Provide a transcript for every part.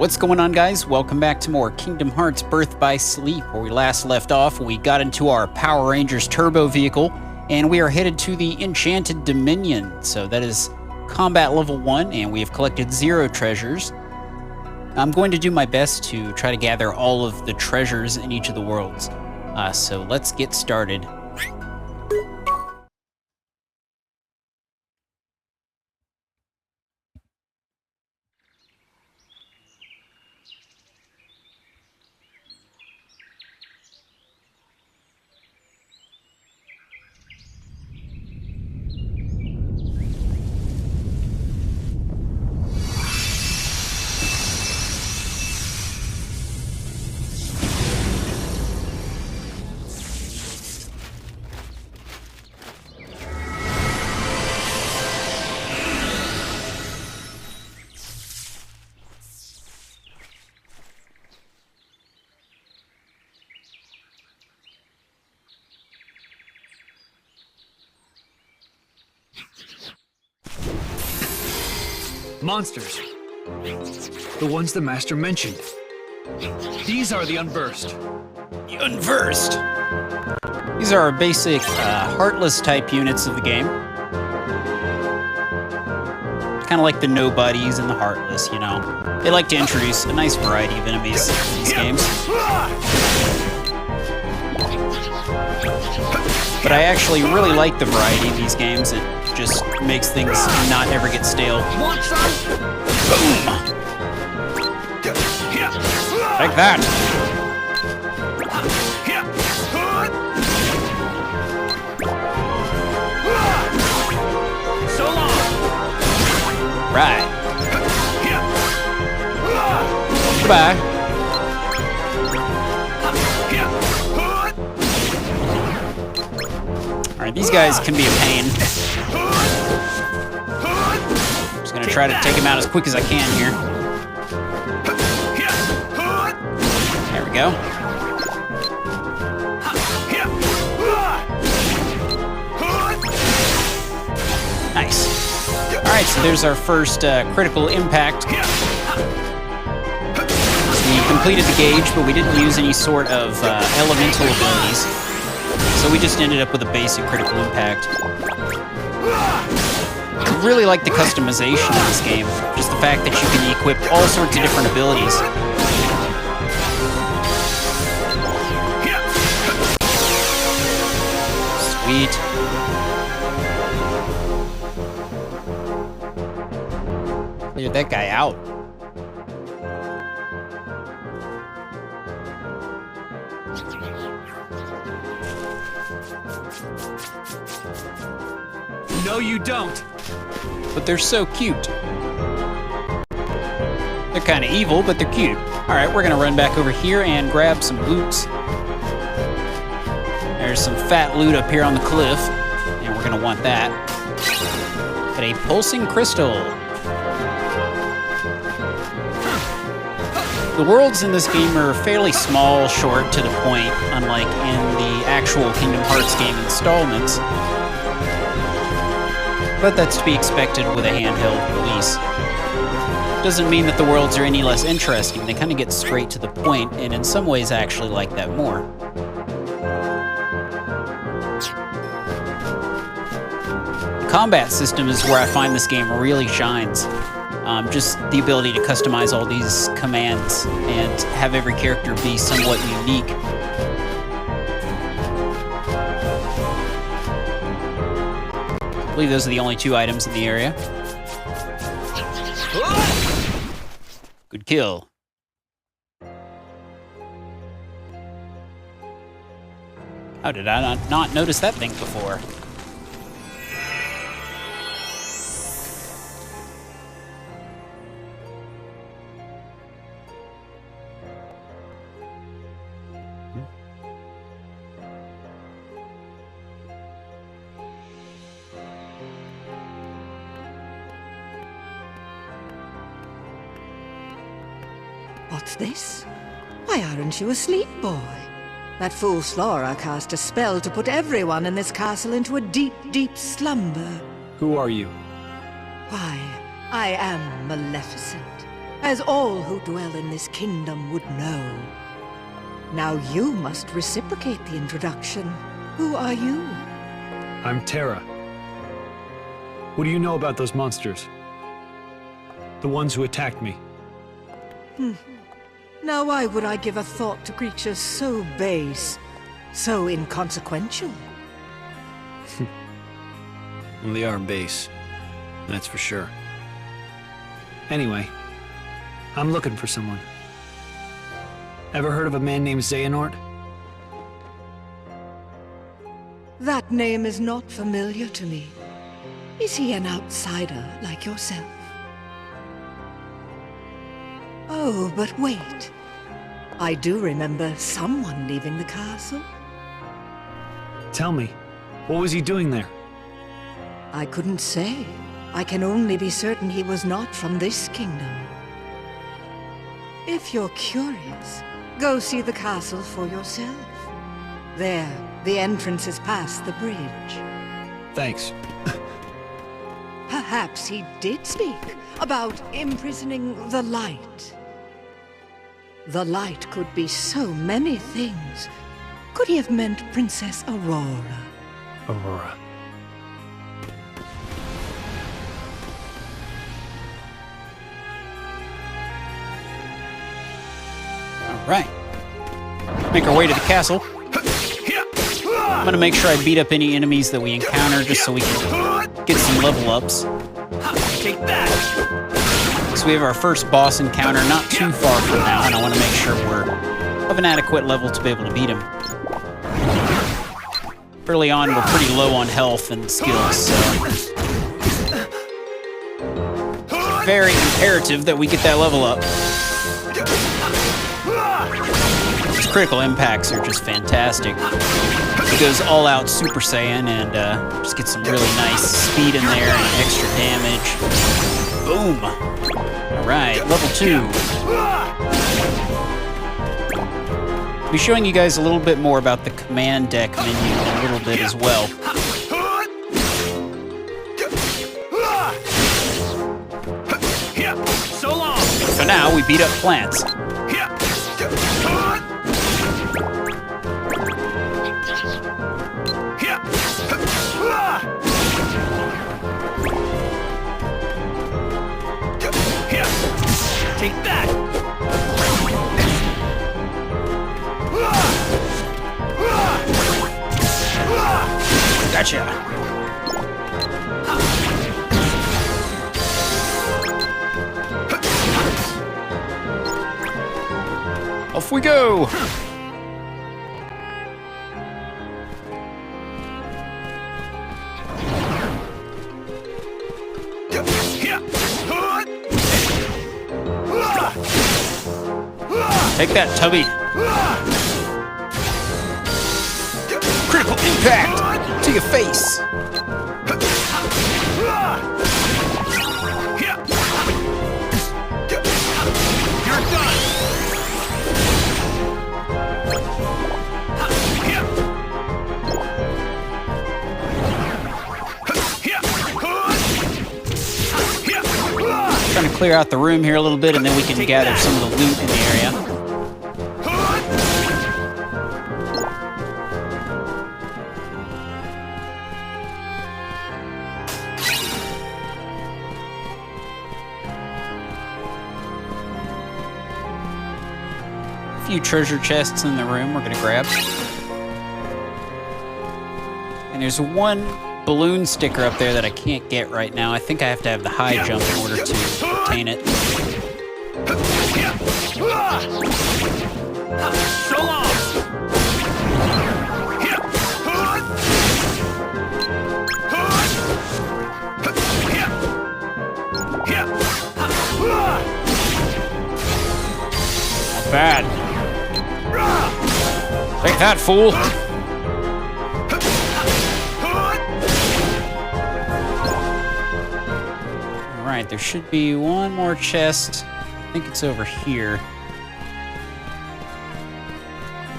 What's going on, guys? Welcome back to more Kingdom Hearts Birth by Sleep. Where we last left off, we got into our Power Rangers turbo vehicle, and we are headed to the Enchanted Dominion. So that is combat level 1, and we have collected 0 treasures. I'm going to do my best to try to gather all of the treasures in each of the worlds. So let's get started. Monsters. The ones the Master mentioned. These are the Unversed. The Unversed! These are our basic, heartless type units of the game. Kind of like the Nobodies and the Heartless, you know. They like to introduce a nice variety of enemies in these games. But I actually really like the variety of these games. It just makes things not ever get stale. Boom! Like that! So long! Right. Goodbye. Alright, these guys can be a pain. Just gonna try to take him out as quick as I can here. There we go. Nice. Alright, so there's our first critical impact. So we completed the gauge, but we didn't use any sort of elemental abilities. So we just ended up with a basic critical impact. I really like the customization of this game. Just the fact that you can equip all sorts of different abilities. Sweet. Cleared that guy out. No, you don't. But they're so cute. They're kind of evil, but they're cute. All right, we're gonna run back over here and grab some loots. There's some fat loot up here on the cliff, and we're gonna want that. Got a pulsing crystal. The worlds in this game are fairly small, short, to the point, unlike in the actual Kingdom Hearts game installments. But that's to be expected with a handheld release. Doesn't mean that the worlds are any less interesting. They kind of get straight to the point, and in some ways I actually like that more. The combat system is where I find this game really shines. Just the ability to customize all these commands and have every character be somewhat unique. I believe those are the only 2 items in the area. Good kill. How did I not notice that thing before? What's this? Why aren't you asleep, boy? That fool Slora cast a spell to put everyone in this castle into a deep, deep slumber. Who are you? Why, I am Maleficent. as all who dwell in this kingdom would know. Now you must reciprocate the introduction. Who are you? I'm Terra. What do you know about those monsters? The ones who attacked me. Now why would I give a thought to creatures so base, so inconsequential? Well, they are base. That's for sure. Anyway, I'm looking for someone. Ever heard of a man named Xehanort? That name is not familiar to me. Is he an outsider like yourself? Oh, but wait. I do remember someone leaving the castle. Tell me, what was he doing there? I couldn't say. I can only be certain he was not from this kingdom. If you're curious, go see the castle for yourself. There, the entrance is past the bridge. Thanks. Perhaps he did speak about imprisoning the light. The light could be so many things. Could he have meant Princess Aurora? Aurora. All right. Make our way to the castle. I'm gonna make sure I beat up any enemies that we encounter just so we can get some level ups. Take that! So we have our first boss encounter not too far from now, and I want to make sure we're of an adequate level to be able to beat him. Early on, we're pretty low on health and skills, so it's very imperative that we get that level up. His critical impacts are just fantastic. He goes all out Super Saiyan and just gets some really nice speed in there and extra damage. Boom! Alright, level 2. I'll be showing you guys a little bit more about the command deck menu in a little bit as well. So long! So now we beat up plants. Take that! Gotcha! Off we go! Take that, Tubby. Critical impact to your face. You're done! Trying to clear out the room here a little bit, and then we can gather some of the loot in the area. Few treasure chests in the room we're gonna grab. And there's one balloon sticker up there that I can't get right now. I think I have to have the high jump in order to obtain it. So long! Not bad. Take that, fool! Alright, there should be one more chest. I think it's over here.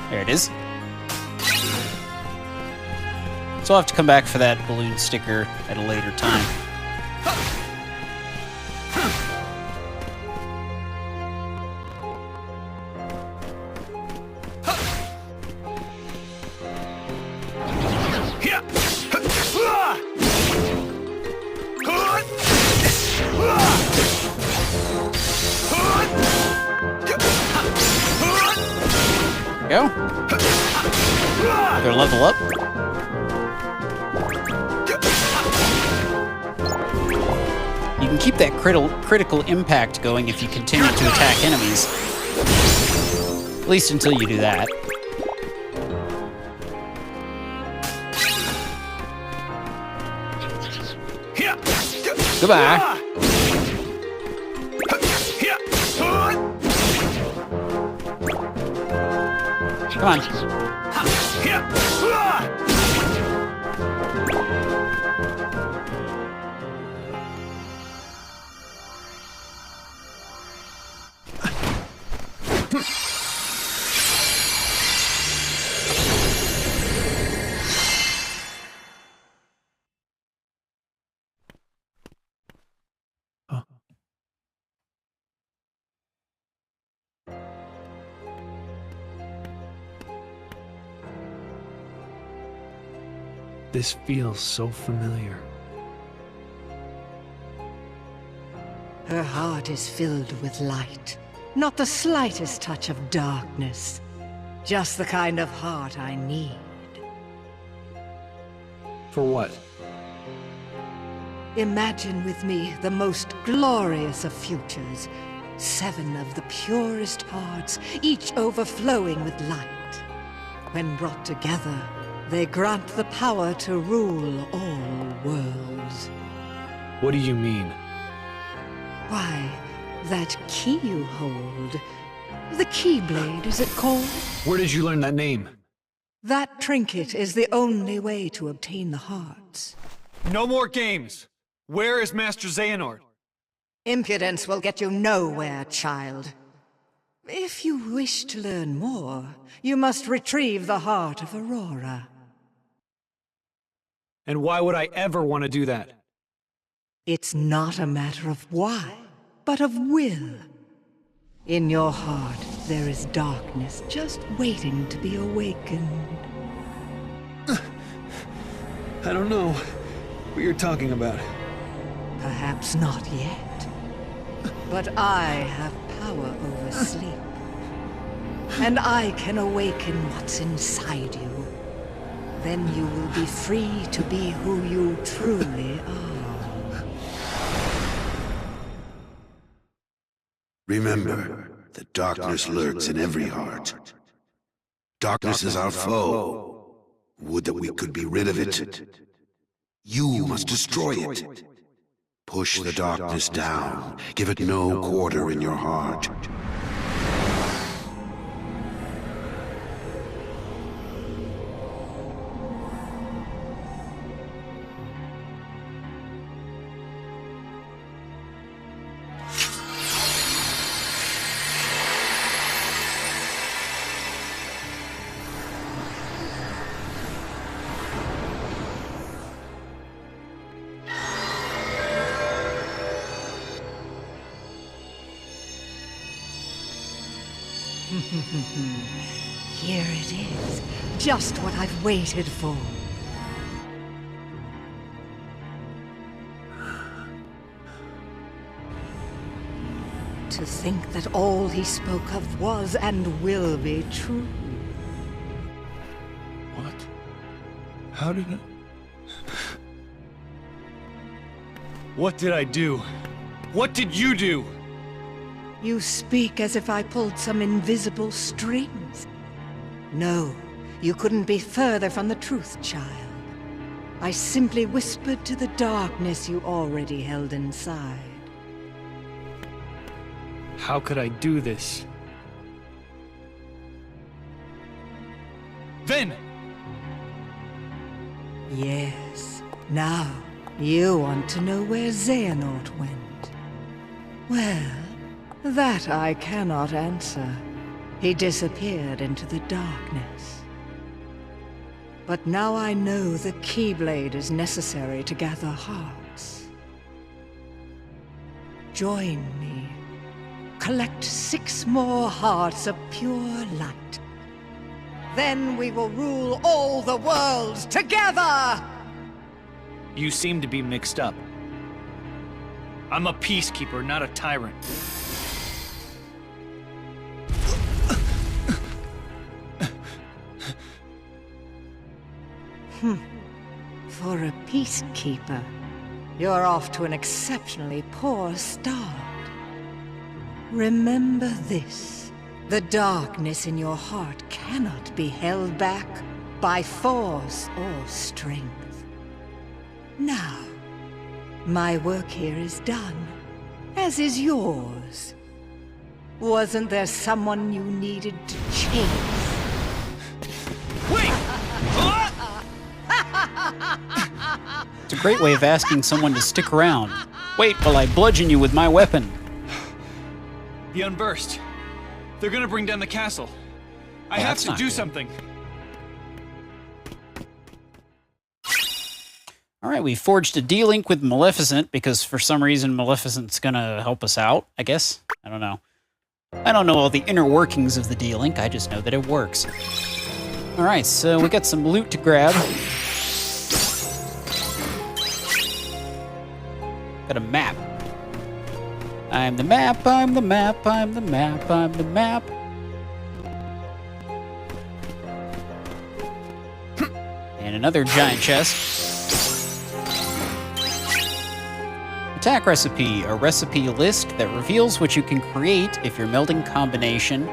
There it is. So I'll have to come back for that balloon sticker at a later time. go. Another level up. You can keep that critical impact going if you continue to attack enemies. At least until you do that. Goodbye. Come on. This feels so familiar. Her heart is filled with light. Not the slightest touch of darkness. Just the kind of heart I need. For what? Imagine with me the most glorious of futures. 7 of the purest hearts, each overflowing with light. When brought together, they grant the power to rule all worlds. What do you mean? Why, that key you hold. The Keyblade, is it called? Where did you learn that name? That trinket is the only way to obtain the hearts. No more games! Where is Master Xehanort? Impudence will get you nowhere, child. If you wish to learn more, you must retrieve the heart of Aurora. And why would I ever want to do that? It's not a matter of why, but of will. In your heart, there is darkness just waiting to be awakened. I don't know what you're talking about. Perhaps not yet. But I have power over sleep. And I can awaken what's inside you. Then you will be free to be who you truly are. Remember, the darkness lurks in every heart. Darkness is our foe. Would that we could be rid of it. You must destroy it. Push the darkness down. Give it no quarter in your heart. Here it is, just what I've waited for. To think that all he spoke of was and will be true. What? How did I... What did I do? What did you do? You speak as if I pulled some invisible strings. No, you couldn't be further from the truth, child. I simply whispered to the darkness you already held inside. How could I do this? Then! Yes, now you want to know where Xehanort went. Well, that I cannot answer. He disappeared into the darkness. But now I know the Keyblade is necessary to gather hearts. Join me. Collect 6 more hearts of pure light. Then we will rule all the worlds together! You seem to be mixed up. I'm a peacekeeper, not a tyrant. For a peacekeeper, you're off to an exceptionally poor start. Remember this. The darkness in your heart cannot be held back by force or strength. Now, my work here is done, as is yours. Wasn't there someone you needed to chase? Wait! It's a great way of asking someone to stick around. Wait while I bludgeon you with my weapon. The Unburst. They're gonna bring down the castle. I have that's to not do good. something. All right, we forged a D-Link with Maleficent because for some reason Maleficent's gonna help us out, I guess. I don't know. I don't know all the inner workings of the D-Link, I just know that it works. All right, so we got some loot to grab. Got a map. I'm the map, I'm the map, I'm the map, I'm the map. And another giant chest. Attack recipe, a recipe list that reveals what you can create if your melding combination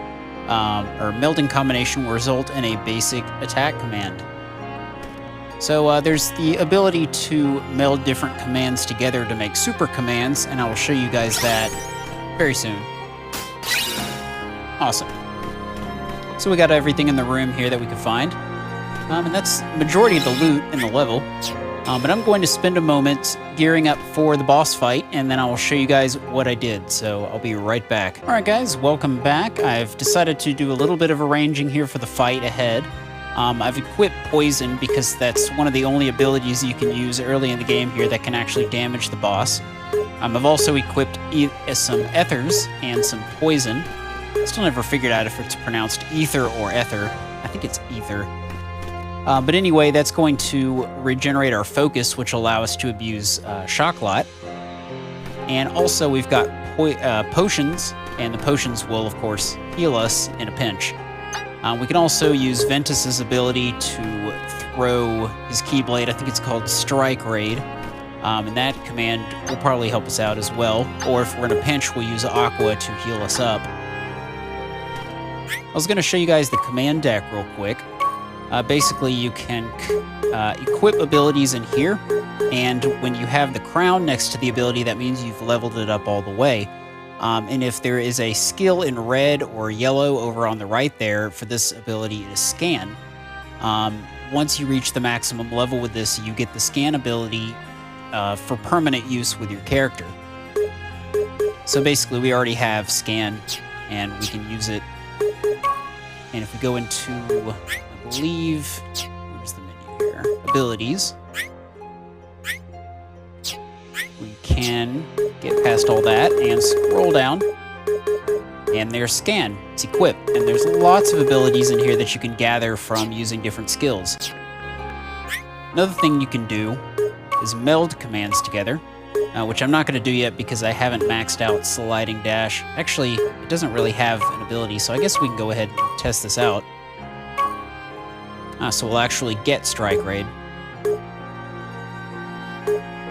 will result in a basic attack command. So there's the ability to meld different commands together to make super commands, and I will show you guys that very soon. Awesome. So we got everything in the room here that we could find, and that's majority of the loot in the level. But I'm going to spend a moment gearing up for the boss fight, and then I will show you guys what I did, so I'll be right back. All right, guys, welcome back. I've decided to do a little bit of arranging here for the fight ahead. I've equipped Poison because that's one of the only abilities you can use early in the game here that can actually damage the boss. I've also equipped some Ethers and some Poison. Still never figured out if it's pronounced Ether or Ether. I think it's Ether. But anyway, that's going to regenerate our focus, which will allow us to abuse Shocklot. And also, we've got potions, and the potions will, of course, heal us in a pinch. We can also use Ventus's ability to throw his Keyblade. I think it's called Strike Raid. And that command will probably help us out as well. Or if we're in a pinch, we'll use Aqua to heal us up. I was going to show you guys the command deck real quick. Basically, you can equip abilities in here, and when you have the crown next to the ability, that means you've leveled it up all the way. And if there is a skill in red or yellow over on the right there for this ability to scan, once you reach the maximum level with this, you get the scan ability for permanent use with your character. So basically, we already have scan, and we can use it. And if we go into, I believe, where's the menu here? Abilities. We can get past all that and scroll down. And there's scan. It's equipped. And there's lots of abilities in here that you can gather from using different skills. Another thing you can do is meld commands together, which I'm not going to do yet because I haven't maxed out sliding dash. Actually, it doesn't really have an ability, so I guess we can go ahead and test this out. So we'll actually get Strike Raid.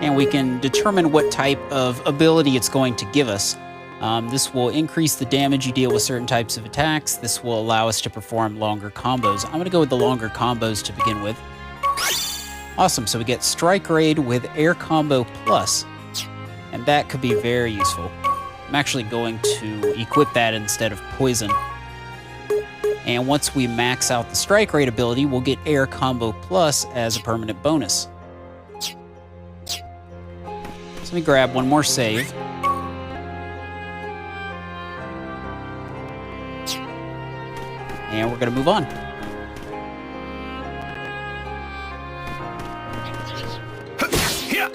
And we can determine what type of ability it's going to give us. This will increase the damage you deal with certain types of attacks. This will allow us to perform longer combos. I'm going to go with the longer combos to begin with. Awesome, so we get Strike Raid with Air Combo Plus. And that could be very useful. I'm actually going to equip that instead of Poison. And once we max out the Strike Raid ability, we'll get Air Combo Plus as a permanent bonus. So let me grab one more save. And we're going to move on.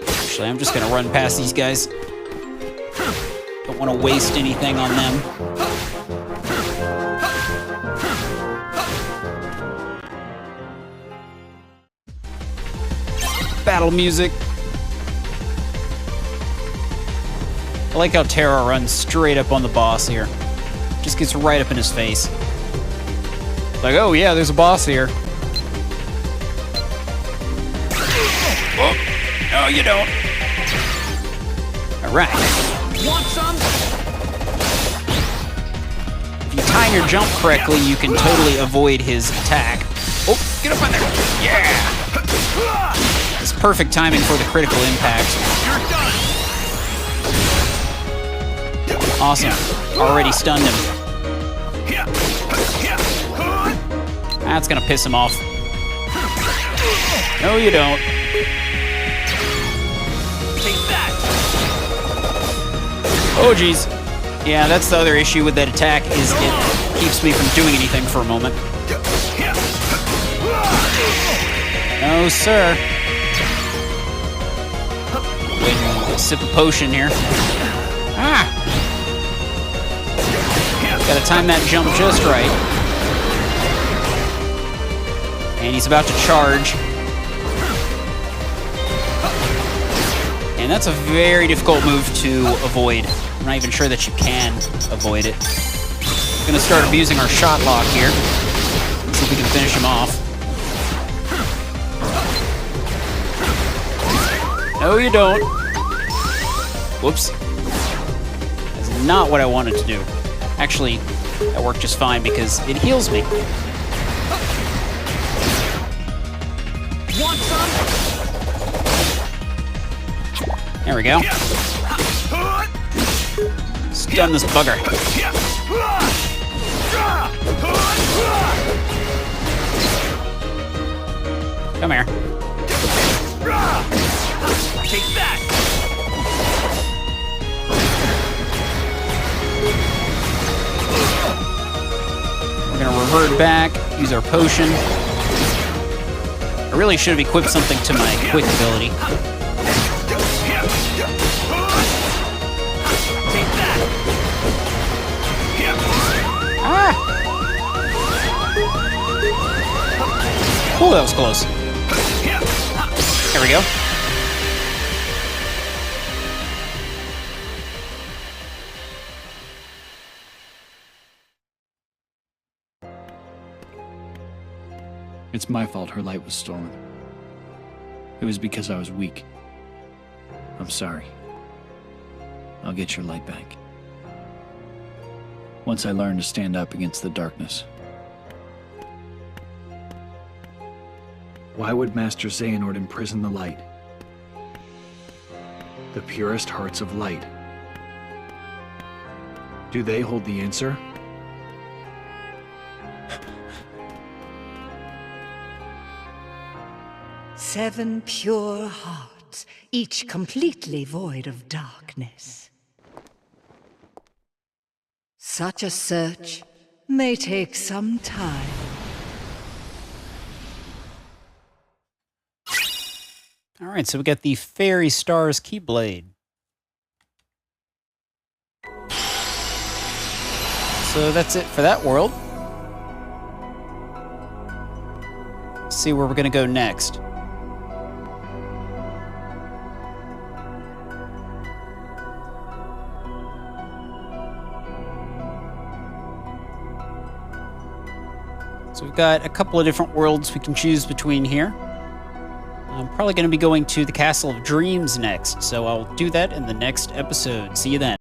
Actually, I'm just going to run past these guys. Don't want to waste anything on them. Battle music. I like how Terra runs straight up on the boss here. Just gets right up in his face. Like, oh yeah, there's a boss here. you don't. All right. Want some? If you time your jump correctly, you can totally avoid his attack. Oh, get up on there. Yeah. It's perfect timing for the critical impact. You're done. Awesome. Already stunned him. That's gonna piss him off. No, you don't. Take that. Oh, geez. Yeah, that's the other issue with that attack, is it keeps me from doing anything for a moment. No, sir. Wait, sip a potion here. Ah! Gotta time that jump just right. And he's about to charge. And that's a very difficult move to avoid. I'm not even sure that you can avoid it. We're gonna start abusing our shot lock here. See if we can finish him off. No, you don't. Whoops. That's not what I wanted to do. Actually, that worked just fine because it heals me. Want some? There we go. Stun this bugger. Come here. Take that. We're gonna revert back, use our potion. I really should have equipped something to my quick ability. Ah! Oh, that was close. There we go. It's my fault her light was stolen. It was because I was weak. I'm sorry. I'll get your light back. Once I learn to stand up against the darkness. Why would Master Xehanort imprison the light? The purest hearts of light. Do they hold the answer? Seven pure hearts, each completely void of darkness. Such a search may take some time. All right, so we got the Fairy Stars Keyblade. So that's it for that world. Let's see where we're going to go next. So we've got a couple of different worlds we can choose between here. I'm probably going to be going to the Castle of Dreams next, so I'll do that in the next episode. See you then.